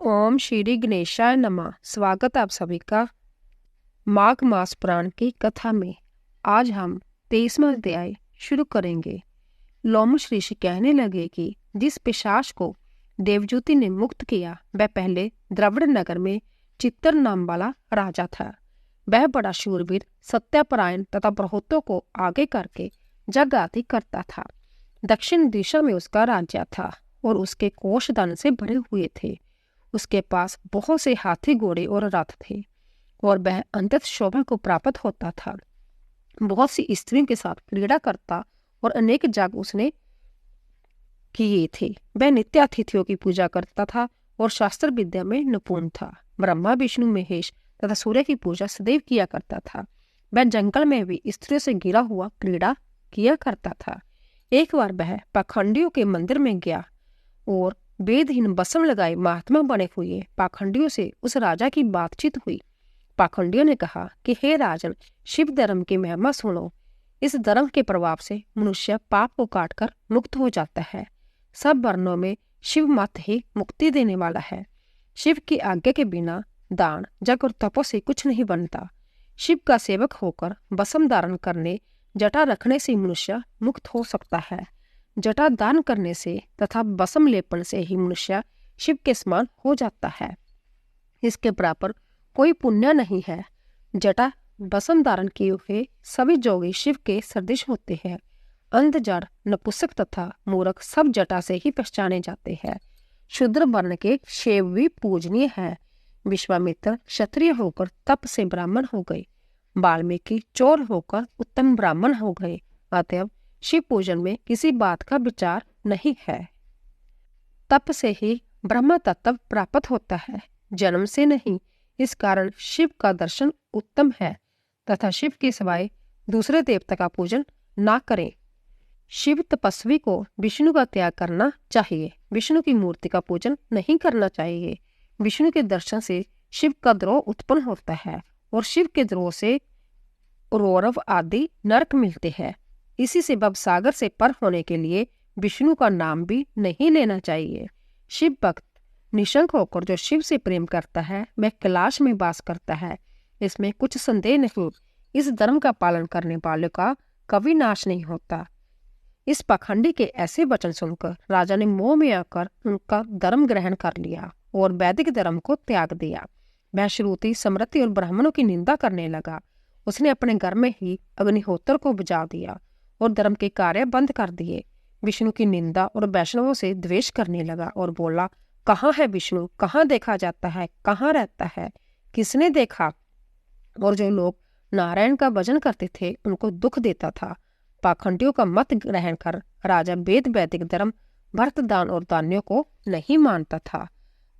ओम श्री गणेशाय नमः। स्वागत है आप सभी का माघ मास पुराण की कथा में। आज हम 23वां अध्याय शुरू करेंगे। लोमश ऋषि कहने लगे कि जिस पिशाच को देवज्योति ने मुक्त किया वह पहले द्रविड़ नगर में चित्तर नाम वाला राजा था। वह बड़ा शूरवीर, सत्यापरायण तथा बहुतों को आगे करके जग आदि करता था। दक्षिण दिशा में उसका राज्य था और उसके कोष धन से भरे हुए थे। उसके पास बहुत से हाथी, घोड़े और रथ थे और वह अंतत शोभा को प्राप्त होता था। बहुत सी स्त्रियों के साथ क्रीड़ा करता और अनेक जग उसने किए थे। वह नित्य अतिथियों की पूजा करता था और शास्त्र विद्या में निपुण था। ब्रह्मा, विष्णु, महेश तथा सूर्य की पूजा सदैव किया करता था। वह जंगल में भी स्त्रियों से घिरा हुआ क्रीड़ा किया करता था। एक बार वह पाखंडियों के मंदिर में गया और वेदहीन बसम लगाए महात्मा बने हुए पाखंडियों से उस राजा की बातचीत हुई। पाखंडियों ने कहा कि हे राजन, शिव धर्म की महिमा सुनो। इस धर्म के प्रभाव से मनुष्य पाप को काटकर मुक्त हो जाता है। सब वर्णों में शिव मत ही मुक्ति देने वाला है। शिव की आज्ञा के बिना दान, जग और तपो से कुछ नहीं बनता। शिव का सेवक होकर बसम धारण करने, जटा रखने से मनुष्य मुक्त हो सकता है। जटा दान करने से तथा बसम लेपन से ही मनुष्य शिव के समान हो जाता है। इसके बराबर कोई पुण्य नहीं है। जटा बसम धारण किए हुए सभी जोगी शिव के सदृश होते हैं। अंध, जड़, नपुंसक तथा मूर्ख सब जटा से ही पहचाने जाते हैं। शूद्र वर्ण के शिव भी पूजनीय है। विश्वामित्र क्षत्रिय होकर तप से ब्राह्मण हो गए। वाल्मीकि चोर होकर उत्तम ब्राह्मण हो गए। अतएव शिव पूजन में किसी बात का विचार नहीं है। तप से ही ब्रह्म तत्व प्राप्त होता है, जन्म से नहीं। इस कारण शिव का दर्शन उत्तम है तथा शिव के सिवाय दूसरे देवता का पूजन ना करें। शिव तपस्वी को विष्णु का त्याग करना चाहिए। विष्णु की मूर्ति का पूजन नहीं करना चाहिए। विष्णु के दर्शन से शिव का द्रोह उत्पन्न होता है और शिव के द्रोह से रौरव आदि नरक मिलते हैं। इसी से भव सागर से पर होने के लिए विष्णु का नाम भी नहीं लेना चाहिए। शिव भक्त निशंक होकर जो शिव से प्रेम करता है वह कैलाश में वास करता है, इसमें कुछ संदेह नहीं। इस धर्म का पालन करने वालों का कभी नाश नहीं होता। इस पाखंडी के ऐसे वचन सुनकर राजा ने मोह में आकर उनका धर्म ग्रहण कर लिया और वैदिक धर्म को त्याग दिया। वह श्रुति, स्मृति और ब्राह्मणों की निंदा करने लगा। उसने अपने घर में ही अग्निहोत्र को बुझा दिया और धर्म के कार्य बंद कर दिए। विष्णु की निंदा और वैष्णवों से द्वेष करने लगा और बोला, कहाँ है विष्णु? कहाँ देखा जाता है? कहाँ रहता है? किसने देखा? और जो लोग नारायण का भजन करते थे उनको दुख देता था। पाखंडियों का मत ग्रहण कर राजा वेद, वैदिक धर्म, भरत, दान और दान्यों को नहीं मानता था।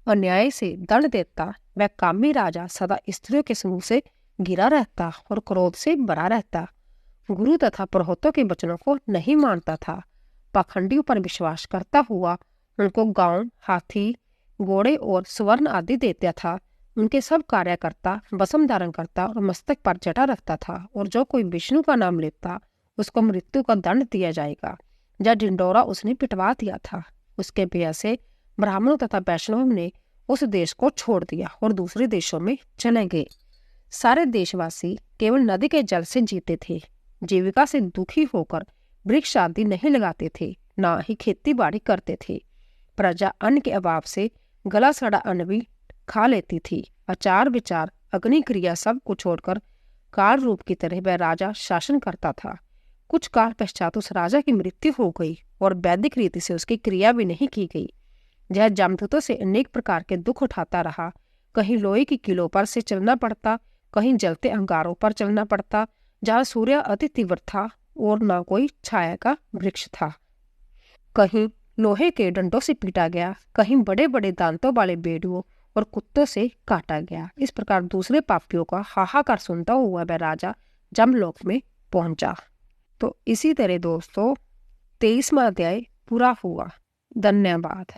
अन्याय से दंड देता वह कामी राजा सदा स्त्रियों के समूह से घिरा रहता और क्रोध से भरा रहता। गुरु तथा पुरोहितों के वचनों को नहीं मानता था। पाखंडियों पर विश्वास करता हुआ उनको गांव, हाथी, घोड़े और स्वर्ण आदि देता था। उनके सब कार्य करता, बसम धारण करता और मस्तक पर जटा रखता था। और जो कोई विष्णु का नाम लेता उसको मृत्यु का दंड दिया जाएगा। जब ढिंडोरा उसने पिटवा दिया था, उसके भय से ब्राह्मणों तथा वैष्णवों ने उस देश को छोड़ दिया और दूसरे देशों में चले गए। सारे देशवासी केवल नदी के जल से जीते थे। जीविका से दुखी होकर वृक्ष आदि नहीं लगाते थे, ना ही खेती बाड़ी करते थे। प्रजा अन्न के अभाव से गला सड़ा अन्न भी खा लेती थी। आचार विचार, अग्नि क्रिया सब को छोड़कर काल रूप की तरह वह राजा शासन करता था। कुछ काल पश्चात उस राजा की मृत्यु हो गई और वैदिक रीति से उसकी क्रिया भी नहीं की गई। यह जमदूतों से अनेक प्रकार के दुख उठाता रहा। कहीं लोहे की किलों पर से चलना पड़ता, कहीं जलते अंगारों पर चलना पड़ता, जहाँ सूर्य अति तीव्र था और न कोई छाया का वृक्ष था। कहीं लोहे के डंडों से पीटा गया, कहीं बड़े बड़े दांतों वाले भेड़ियों और कुत्तों से काटा गया। इस प्रकार दूसरे पापियों का हाहाकार सुनता हुआ वह राजा जमलोक में पहुंचा। तो इसी तरह दोस्तों 23वां अध्याय पूरा हुआ। धन्यवाद।